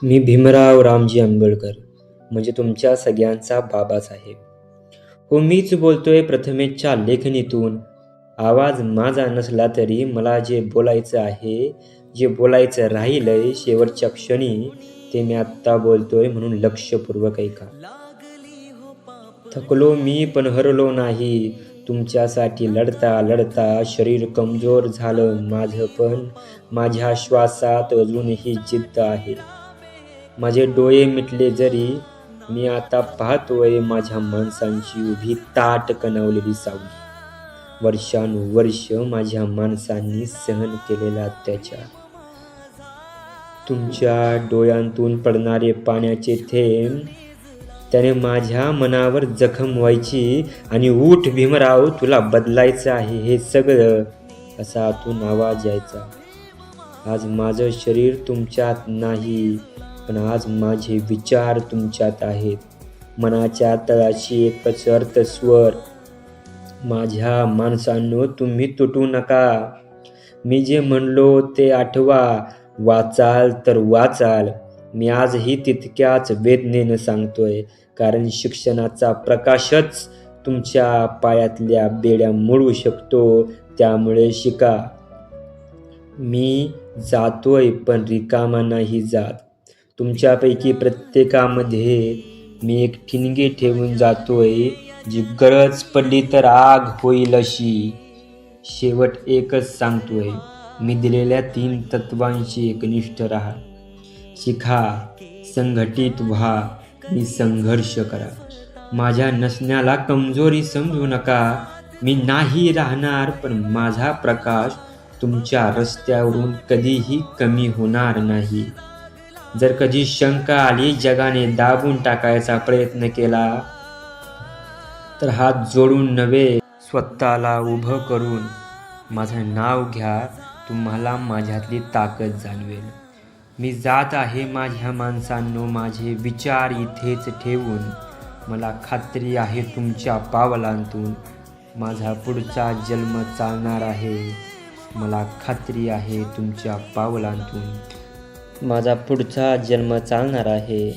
मी भीमराव रामजी आंबेडकर, म्हणजे तुमच्या सगळ्यांचा बाबासाहेब. हो, मीच बोलतोय प्रथमेशच्या लेखणीतून. आवाज माझा नसला तरी मला जे बोलायचं आहे, जे बोलायचं राहिलंय शेवटच्या क्षणी, ते मी आत्ता बोलतोय, म्हणून लक्षपूर्वक ऐका. थकलो मी पण हरलो नाही. तुमच्यासाठी लढता लढता शरीर कमजोर झालं माझं, पण माझ्या श्वासात अजूनही जिद्द आहे. माझे डोळे मिटले जरी, मी आता पाहतोय माझ्या माणसांची उभी ताट कणावलेली सावली. वर्षानुवर्ष माझ्या माणसांनी सहन केलेला अत्याचार. तुमच्या डोळ्यांतून पडणारे पाण्याचे थेंब, त्याने माझ्या मनावर जखम व्हायची. आणि उठ भीमराव, तुला बदलायचं आहे हे सगळं, असा आतून आवाज यायचा. आज माझं शरीर तुमच्यात नाही, पण आज माझे विचार तुमच्यात आहेत. मनाच्या तळाशी एकच अर्थस्वर, माझ्या माणसांनो तुम्ही तुटू नका. मी जे म्हणलो ते आठवा. वाचाल तर वाचाल. मी आजही तितक्याच वेदनेनं सांगतोय, कारण शिक्षणाचा प्रकाशच तुमच्या पायातल्या बेड्या मोडू शकतो. त्यामुळे शिका. मी जातोय पण रिकामा नाही जात. तुमच्यापैकी प्रत्येकामध्ये मी एक ठिणगी ठेवून जातोय, जी गरज पडली तर आग होईल अशी. शेवट एकच सांगतोय, मी दिलेल्या 3 तत्वांशी एकनिष्ठ राहा. शिका, संघटित व्हा आणि संघर्ष करा. माझ्या नसण्याला कमजोरी समजू नका. मी नाही राहणार, पण माझा प्रकाश तुमच्या रस्त्यावरून कधीही कमी होणार नाही. जर कधी शंका आली, जगाने दाबून टाकायचा प्रयत्न केला, तर हात जोडून नव्हे, स्वतःला उभं करून माझं नाव घ्या. तुम्हाला माझ्यातली ताकद जाणवेल. मी जात आहे माझ्या माणसांनो, माझे विचार इथेच ठेवून. मला खात्री आहे तुमच्या पावलांतून माझा पुढचा जन्म चालणार आहे. मला खात्री आहे तुमच्या पावलांतून माझा पुढचा जन्म चालणार आहे.